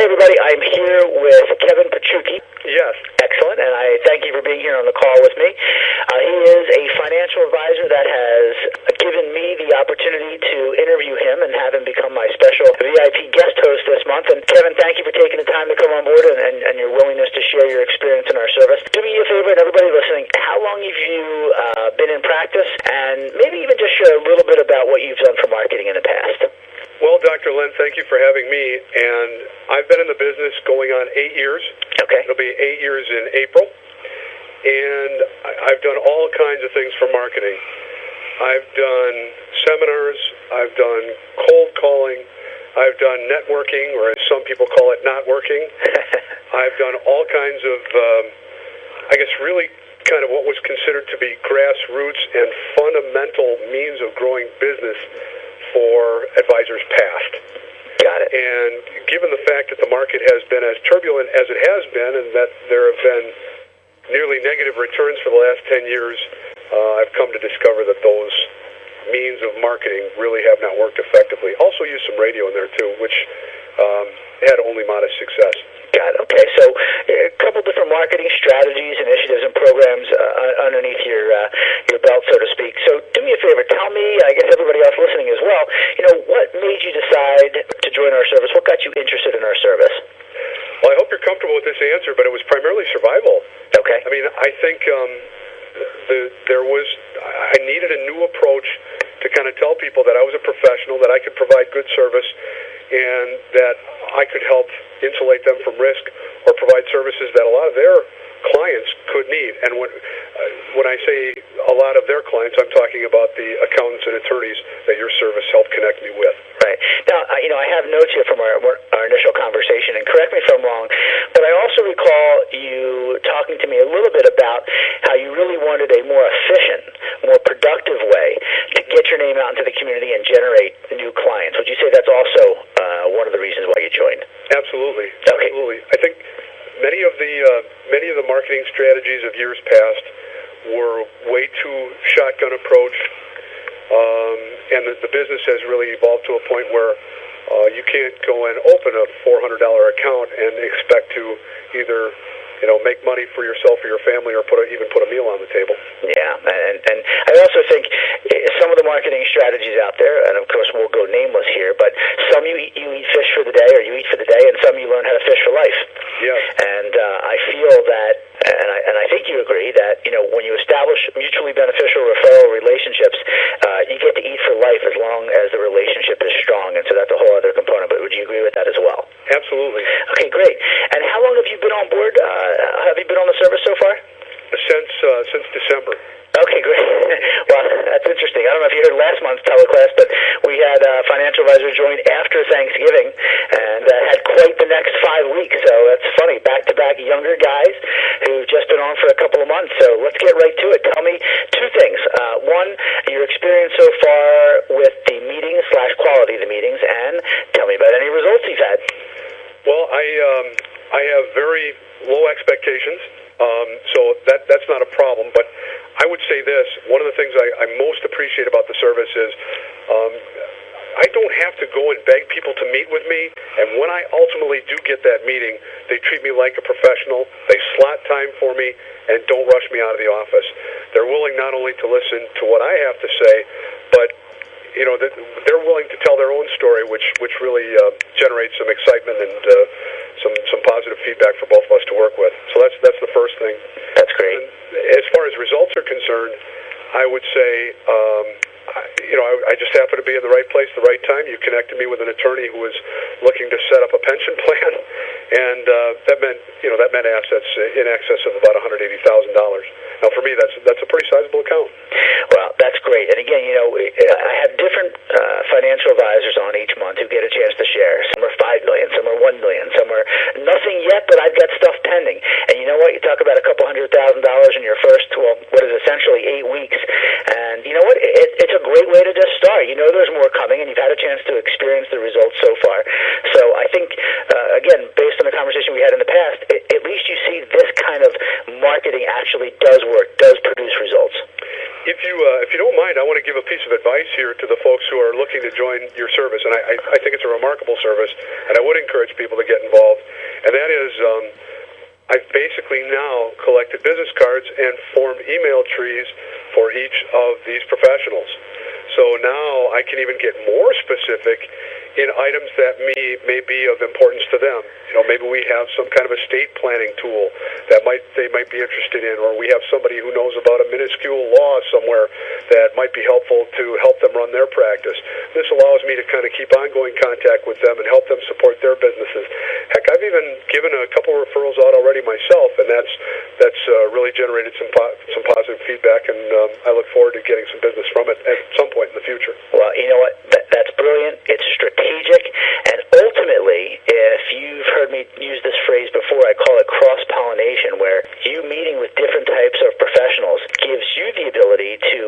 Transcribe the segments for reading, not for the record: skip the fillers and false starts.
everybody. I'm here with Kevin Pachuki. Yes. Excellent, and I thank you for being here on the call with me. He is a financial advisor that has given me the opportunity to interview him and have him become my special VIP guest host this month. And Kevin, thank you for taking the time to come on board and your willingness to share your experience in our service. Do me a favor, and everybody listening, how long have you been in practice? And maybe even just share a little bit about what you've done for marketing in the past. Well, Dr. Len, thank you for having me. And I've been in the business going on 8 years. Okay. It'll be 8 years in April. And I've done all kinds of things for marketing. I've done seminars. I've done cold calling. I've done networking, or as some people call it, not working. I've done all kinds of, really kind of what was considered to be grassroots and fundamental means of growing business for advisors past. Got it. And given the fact that the market has been as turbulent as it has been, and that there have been nearly negative returns for the last 10 years, I've come to discover that those means of marketing really have not worked effectively. Also used some radio in there too, which had only modest success. Got it. Okay, so a couple different marketing strategies, initiatives, and programs underneath your belt, so to speak. So do me a favor, tell me, I guess everybody else listening as well, what made you decide to join our service? What got you interested in our service? Well, I hope you're comfortable with this answer, but it was primarily survival. Okay. I mean, I think I needed a new approach to kind of tell people that I was a professional, that I could provide good service, and that I could help insulate them from risk or provide services that a lot of their clients could need. And when I say a lot of their clients, I'm talking about the accountants and attorneys that your service helped connect me with. Right. Now, I have notes here from our initial conversation, and correct me if I'm wrong, but I also recall you talking to me a little bit about how you really wanted a more efficient, more productive way to get your name out into the community and generate new clients. Would you say that's also one of the reasons why you joined? Absolutely. Okay. Absolutely. I think many of the marketing strategies of years past were way too shotgun approach, and the business has really evolved to a point where you can't go and open a $400 account and expect to either make money for yourself or your family, or even put a meal on the table. Yeah, and I also think some of the marketing strategies out there, and of course we'll go nameless here, but some you eat fish for the day, or you eat for the day, and some you learn how to fish for life. Yeah. And I feel that, and I think you agree that when you establish mutually beneficial referral relationships, you get to eat for life as long as the relationship is strong, and so that's a whole other component. But would you agree with that as well? Absolutely. Okay, great. And how long have you been on board? Have you been on the service so far? Since December. Okay, great. Well, that's interesting. I don't know if you heard last month's teleclass, but we had financial advisors join after Thanksgiving and had quite the next 5 weeks. So that's funny. Back-to-back younger guys who've just been on for a couple of months. So let's get right to it. Tell me two things. One, your experience so far with the meetings / quality of the meetings, and tell me about any results you've had. Well, I have very low expectations. So that's not a problem, but I would say this, one of the things I most appreciate about the service is I don't have to go and beg people to meet with me, and when I ultimately do get that meeting, they treat me like a professional, they slot time for me, and don't rush me out of the office. They're willing not only to listen to what I have to say, but they're willing to tell their own story, which really generates some excitement and some positive feedback for both of us to work with. So that's the first thing. That's great. And as far as results are concerned, I would say I just happened to be in the right place at the right time. You connected me with an attorney who was looking to set up a pension plan, and that meant assets in excess of about $180,000. Now, for me, that's a pretty sizable account. Well, that's great. And again, I have different financial advisors on each month who get a chance to share. Some are $5 million, some are $1 million, some are nothing yet, but I've got stuff pending. And you know what? You talk about a couple $100,000 in your first, what is essentially 8 weeks. And you know what? It's a great way to just start. There's more coming, and you've had a chance to experience the results so far. So I think, again, based on the conversation we had in the past, at least you see this kind of marketing actually does work, does produce results. It if you don't mind, I want to give a piece of advice here to the folks who are looking to join your service, and I think it's a remarkable service, and I would encourage people to get involved. And that is, I've basically now collected business cards and formed email trees for each of these professionals. So now I can even get more specific in items that may be of importance to them. Maybe we have some kind of estate planning tool that they might be interested in, or we have somebody who knows about a minuscule law somewhere that might be helpful to help them run their practice. This allows me to kind of keep ongoing contact with them and help them support their businesses. Heck, I've even given a couple referrals out already myself, and that's really generated some positive feedback, and I look forward to getting some business from it at some point in the future. Well, you know what? That's brilliant. It's strategic, and ultimately, if you've heard me use this phrase before, I call it cross-pollination, where you meeting with different types of professionals gives you the ability to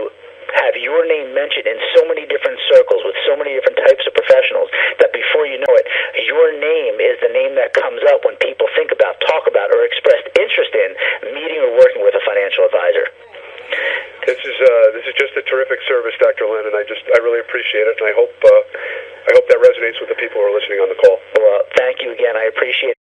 have your name mentioned in so many different circles with so many different types of professionals that before you know it, your name is the name that comes up when people think about, talk about, or express interest in meeting or working with a financial advisor. This is just a terrific service, Dr. Len, and I really appreciate it, and I hope that resonates with the people who are listening on the call.